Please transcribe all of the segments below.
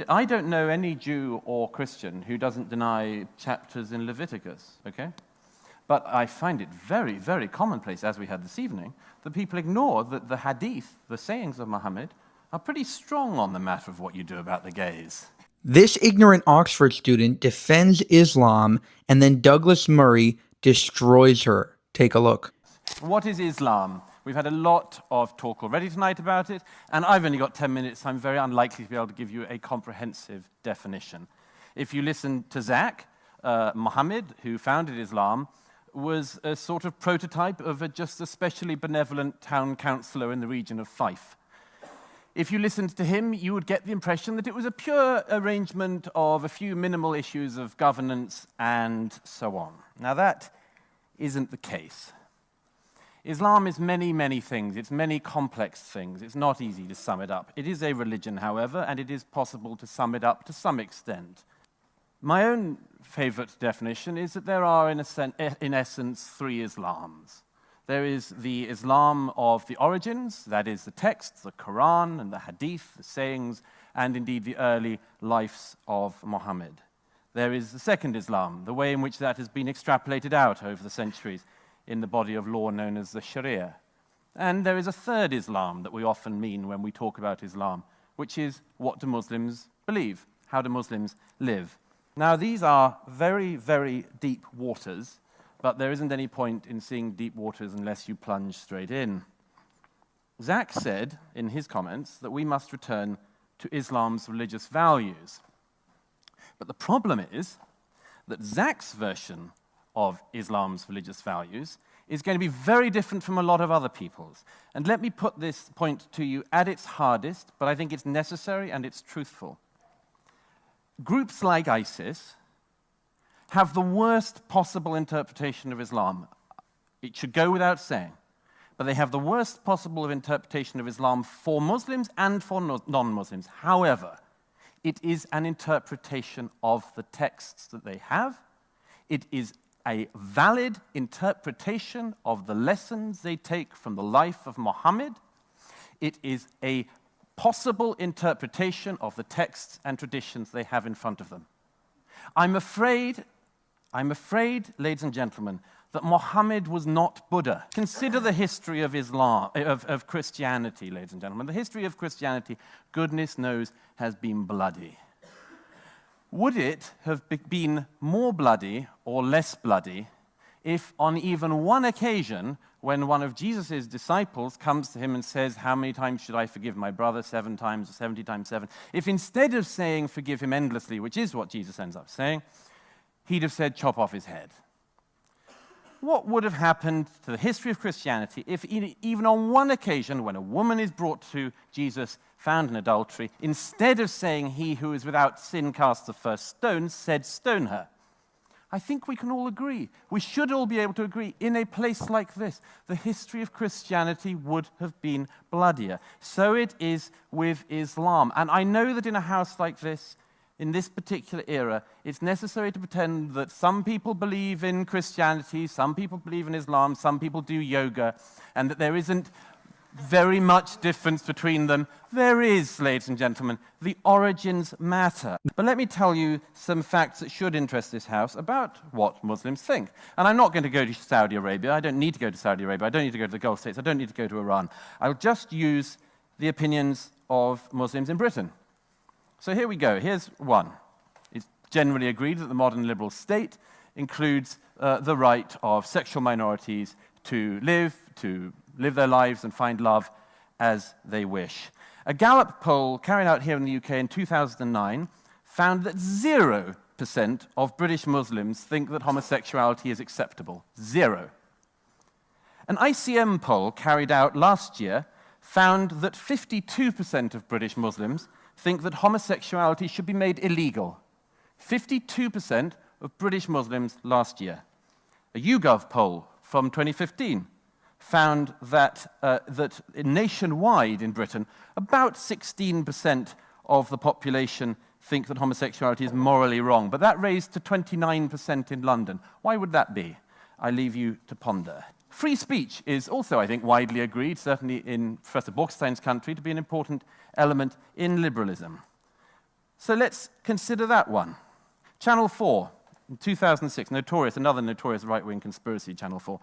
I don't know any Jew or Christian who doesn't deny chapters in Leviticus, okay? But I find it very, very commonplace, as we had this evening, that people ignore that the hadith, the sayings of Muhammad, are pretty strong on the matter of what you do about the gays. This ignorant Oxford student defends Islam, and then Douglas Murray destroys her. Take a look. What is Islam? We've had a lot of talk already tonight about it, and I've only got 10 minutes, so I'm very unlikely to be able to give you a comprehensive definition. If you listen to Zach, Muhammad, who founded Islam, was a sort of prototype of a just especially benevolent town councillor in the region of Fife. If you listened to him, you would get the impression that it was a pure arrangement of a few minimal issues of governance and so on. Now that isn't the case. Islam is many, many things. It's many complex things. It's not easy to sum it up. It is a religion, however, and it is possible to sum it up to some extent. My own favorite definition is that there are, in essence, three Islams. There is the Islam of the origins, that is the texts, the Quran and the Hadith, the sayings, and indeed the early lives of Muhammad. There is the second Islam, the way in which that has been extrapolated out over the centuries in the body of law known as the Sharia. And there is a third Islam that we often mean when we talk about Islam, which is what do Muslims believe? How do Muslims live? Now, these are very, very deep waters, but there isn't any point in seeing deep waters unless you plunge straight in. Zach said in his comments that we must return to Islam's religious values. But the problem is that Zach's version of Islam's religious values is going to be very different from a lot of other people's. And let me put this point to you at its hardest, but I think it's necessary and it's truthful. Groups like ISIS have the worst possible interpretation of Islam. It should go without saying. But they have the worst possible interpretation of Islam for Muslims and for non-Muslims. However, it is an interpretation of the texts that they have. It is a valid interpretation of the lessons they take from the life of Muhammad. It is a possible interpretation of the texts and traditions they have in front of them. I'm afraid, ladies and gentlemen, that Muhammad was not Buddha. Consider the history of Islam, of Christianity, ladies and gentlemen. The history of Christianity, goodness knows, has been bloody. Would it have been more bloody or less bloody if on even one occasion, when one of Jesus' disciples comes to him and says, how many times should I forgive my brother? 7 times or 70 times 7. If instead of saying forgive him endlessly, which is what Jesus ends up saying, he'd have said chop off his head. What would have happened to the history of Christianity if even on one occasion when a woman is brought to Jesus found in adultery, instead of saying he who is without sin casts the first stone, said stone her? I think we can all agree. We should all be able to agree in a place like this, the history of Christianity would have been bloodier. So it is with Islam. And I know that in a house like this, in this particular era, it's necessary to pretend that some people believe in Christianity, some people believe in Islam, some people do yoga, and that there isn't very much difference between them. There is, ladies and gentlemen. The origins matter. But let me tell you some facts that should interest this house about what Muslims think. And I'm not going to go to Saudi Arabia. I don't need to go to Saudi Arabia. I don't need to go to the Gulf states. I don't need to go to Iran. I'll just use the opinions of Muslims in Britain. So here we go. Here's one. It's generally agreed that the modern liberal state includes the right of sexual minorities to live their lives and find love as they wish. A Gallup poll carried out here in the UK in 2009 found that 0% of British Muslims think that homosexuality is acceptable. 0. An ICM poll carried out last year found that 52% of British Muslims think that homosexuality should be made illegal. 52% of British Muslims last year. A YouGov poll from 2015 found that nationwide in Britain, about 16% of the population think that homosexuality is morally wrong, but that raised to 29% in London. Why would that be? I leave you to ponder. Free speech is also, I think, widely agreed, certainly in Professor Borkstein's country, to be an important element in liberalism. So let's consider that one. Channel 4, in 2006, another notorious right-wing conspiracy, Channel 4.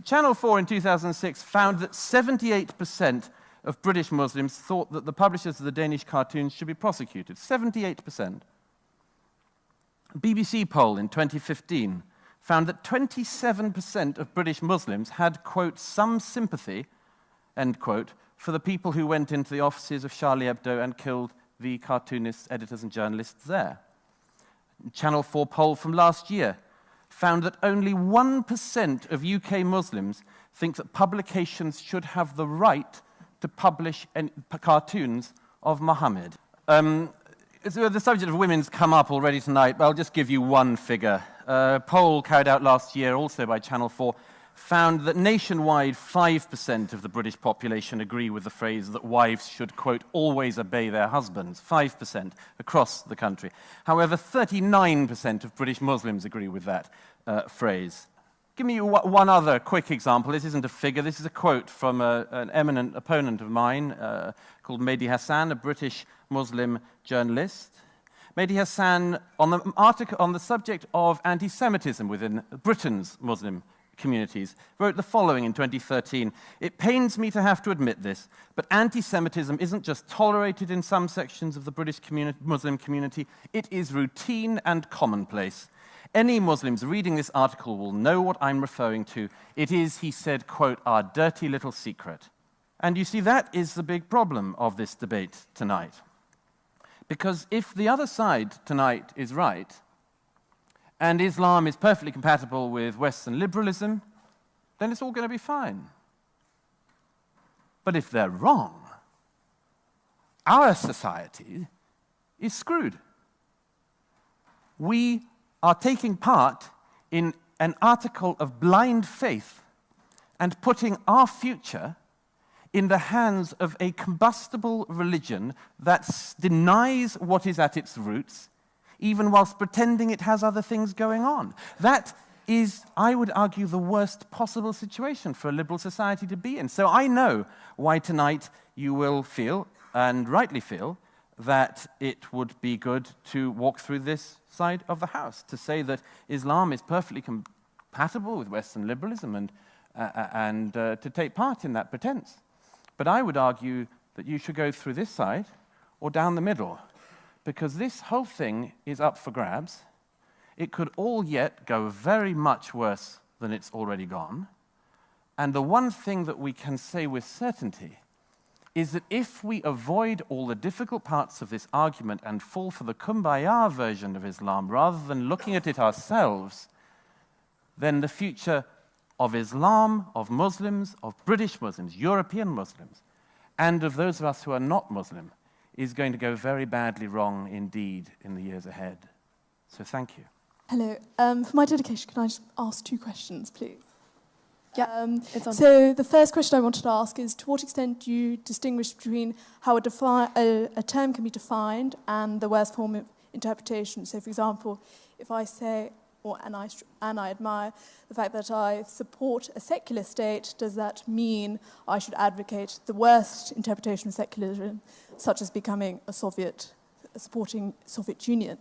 Channel 4 in 2006 found that 78% of British Muslims thought that the publishers of the Danish cartoons should be prosecuted. 78%. A BBC poll in 2015 found that 27% of British Muslims had, quote, some sympathy, end quote, for the people who went into the offices of Charlie Hebdo and killed the cartoonists, editors, and journalists there. Channel 4 poll from last year found that only 1% of UK Muslims think that publications should have the right to publish cartoons of Muhammad. So the subject of women's come up already tonight, but I'll just give you one figure. A poll carried out last year, also by Channel 4, found that nationwide 5% of the British population agree with the phrase that wives should, quote, always obey their husbands. 5% across the country. However, 39% of British Muslims agree with that phrase. Give me one other quick example. This isn't a figure. This is a quote from an eminent opponent of mine called Mehdi Hassan, a British Muslim journalist. Mehdi Hassan, on the subject of anti-Semitism within Britain's Muslim communities, wrote the following in 2013. "It pains me to have to admit this, but anti-Semitism isn't just tolerated in some sections of the British Muslim community, it is routine and commonplace. Any Muslims reading this article will know what I'm referring to. It is," he said, quote, "our dirty little secret." And you see, that is the big problem of this debate tonight. Because if the other side tonight is right, and Islam is perfectly compatible with Western liberalism, then it's all going to be fine. But if they're wrong, our society is screwed. We are taking part in an article of blind faith and putting our future in the hands of a combustible religion that denies what is at its roots, even whilst pretending it has other things going on. That is, I would argue, the worst possible situation for a liberal society to be in. So I know why tonight you will feel, and rightly feel, that it would be good to walk through this side of the house, to say that Islam is perfectly compatible with Western liberalism and to take part in that pretense. But I would argue that you should go through this side or down the middle, because this whole thing is up for grabs. It could all yet go very much worse than it's already gone. And the one thing that we can say with certainty is that if we avoid all the difficult parts of this argument and fall for the kumbaya version of Islam rather than looking at it ourselves, then the future of Islam, of Muslims, of British Muslims, European Muslims, and of those of us who are not Muslim is going to go very badly wrong indeed in the years ahead. So thank you. Hello. For my dedication, can I just ask 2 questions, please? Yeah, it's on. So the first question I wanted to ask is, to what extent do you distinguish between how a term can be defined and the worst form of interpretation? So, for example, if I say, and I admire the fact that I support a secular state, does that mean I should advocate the worst interpretation of secularism, such as becoming supporting Soviet Union?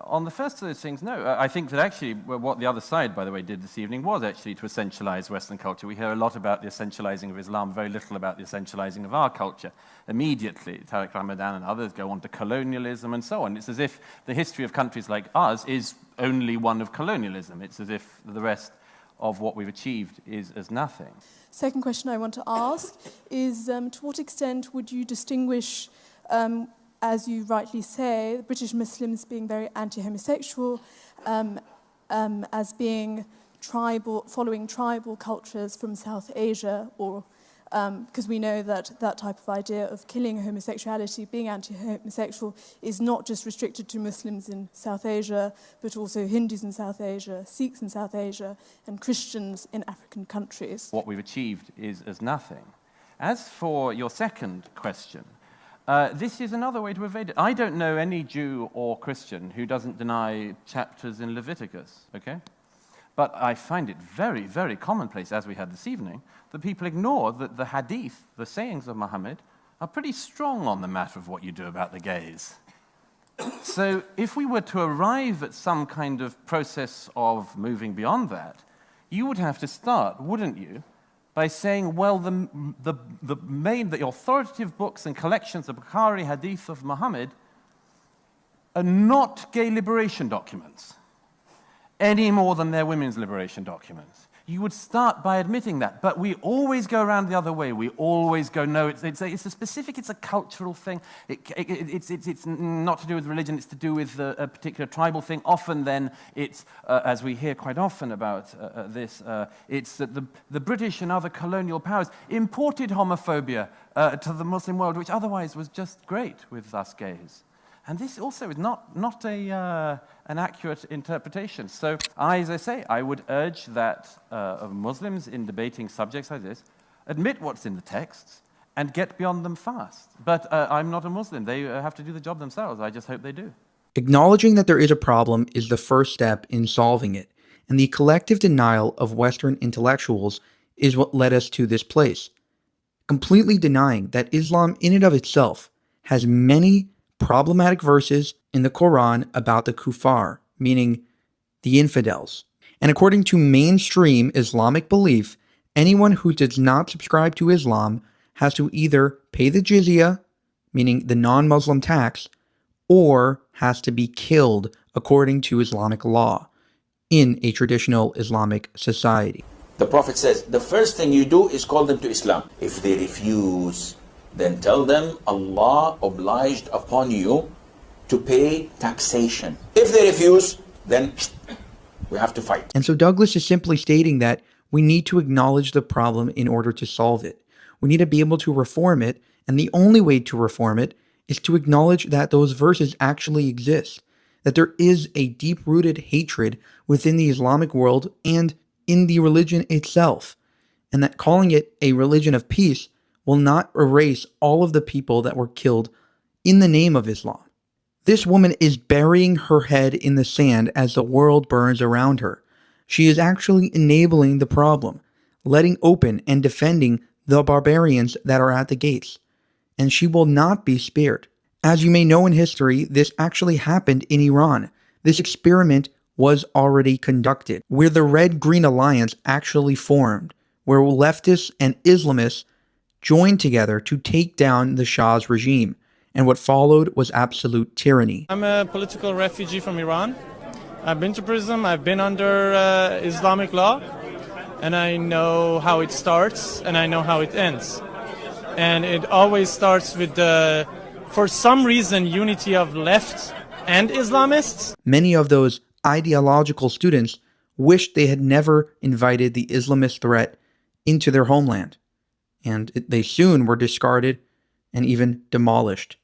On the first of those things, no. I think that actually what the other side, by the way, did this evening was actually to essentialize Western culture. We hear a lot about the essentializing of Islam, very little about the essentializing of our culture. Immediately, Tariq Ramadan and others go on to colonialism and so on. It's as if the history of countries like ours is only one of colonialism. It's as if the rest of what we've achieved is as nothing. Second question I want to ask is, to what extent would you distinguish, as you rightly say, British Muslims being very anti-homosexual, as being following tribal cultures from South Asia, or because we know that that type of idea of killing homosexuality, being anti-homosexual, is not just restricted to Muslims in South Asia, but also Hindus in South Asia, Sikhs in South Asia, and Christians in African countries. What we've achieved is as nothing. As for your second question, this is another way to evade it. I don't know any Jew or Christian who doesn't deny chapters in Leviticus, okay? But I find it very, very commonplace, as we had this evening, that people ignore that the hadith, the sayings of Muhammad, are pretty strong on the matter of what you do about the gays. So if we were to arrive at some kind of process of moving beyond that, you would have to start, wouldn't you, by saying, well, the authoritative books and collections of Bukhari Hadith of Muhammad are not gay liberation documents, any more than they're women's liberation documents. You would start by admitting that, but we always go around the other way. We always go, no, it's a specific, it's a cultural thing. It's not to do with religion, it's to do with a particular tribal thing. Often then, it's, as we hear quite often about this, it's that the British and other colonial powers imported homophobia to the Muslim world, which otherwise was just great with us gays. And this also is not an accurate interpretation. So, as I say, I would urge that Muslims in debating subjects like this admit what's in the texts and get beyond them fast. But I'm not a Muslim. They have to do the job themselves. I just hope they do. Acknowledging that there is a problem is the first step in solving it, and the collective denial of Western intellectuals is what led us to this place. Completely denying that Islam in and of itself has many problematic verses in the Quran about the kuffar, meaning the infidels. And according to mainstream Islamic belief, anyone who does not subscribe to Islam has to either pay the jizya, meaning the non-Muslim tax, or has to be killed according to Islamic law in a traditional Islamic society. The Prophet says, the first thing you do is call them to Islam. If they refuse, then tell them Allah obliged upon you to pay taxation. If they refuse, then we have to fight. And so Douglas is simply stating that we need to acknowledge the problem in order to solve it. We need to be able to reform it, and the only way to reform it is to acknowledge that those verses actually exist, that there is a deep-rooted hatred within the Islamic world and in the religion itself, and that calling it a religion of peace will not erase all of the people that were killed in the name of Islam. This woman is burying her head in the sand as the world burns around her. She is actually enabling the problem, letting open and defending the barbarians that are at the gates. And she will not be spared. As you may know in history, this actually happened in Iran. This experiment was already conducted, where the Red-Green Alliance actually formed, where leftists and Islamists joined together to take down the Shah's regime, and what followed was absolute tyranny. I'm a political refugee from Iran. I've been to prison, I've been under Islamic law, and I know how it starts and I know how it ends. And it always starts with the, for some reason, unity of left and Islamists. Many of those ideological students wished they had never invited the Islamist threat into their homeland, and they soon were discarded and even demolished.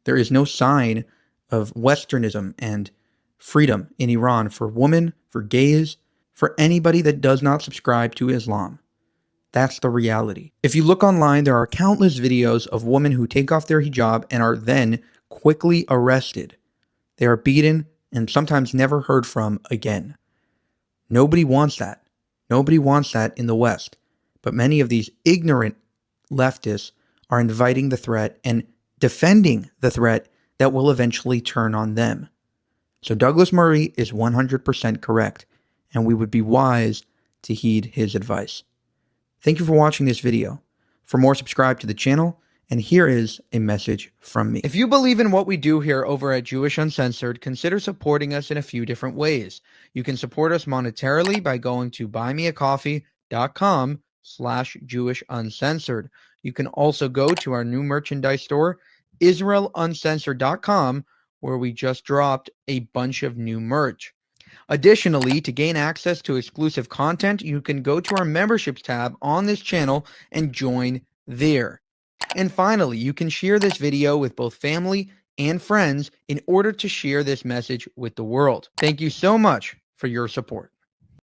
There is no sign of Westernism and freedom in Iran for women, for gays, for anybody that does not subscribe to Islam. That's the reality. If you look online, there are countless videos of women who take off their hijab and are then quickly arrested. They are beaten and sometimes never heard from again. Nobody wants that. Nobody wants that in the West. But many of these ignorant leftists are inviting the threat and defending the threat that will eventually turn on them. So Douglas Murray is 100% correct, and we would be wise to heed his advice. Thank you for watching this video. For more, subscribe to the channel, and here is a message from me. If you believe in what we do here over at Jewish Uncensored, consider supporting us in a few different ways. You can support us monetarily by going to buymeacoffee.com/JewishUncensored. You can also go to our new merchandise store, IsraelUncensored.com, where we just dropped a bunch of new merch. Additionally, to gain access to exclusive content, you can go to our memberships tab on this channel and join there. And finally, you can share this video with both family and friends in order to share this message with the world. Thank you so much for your support.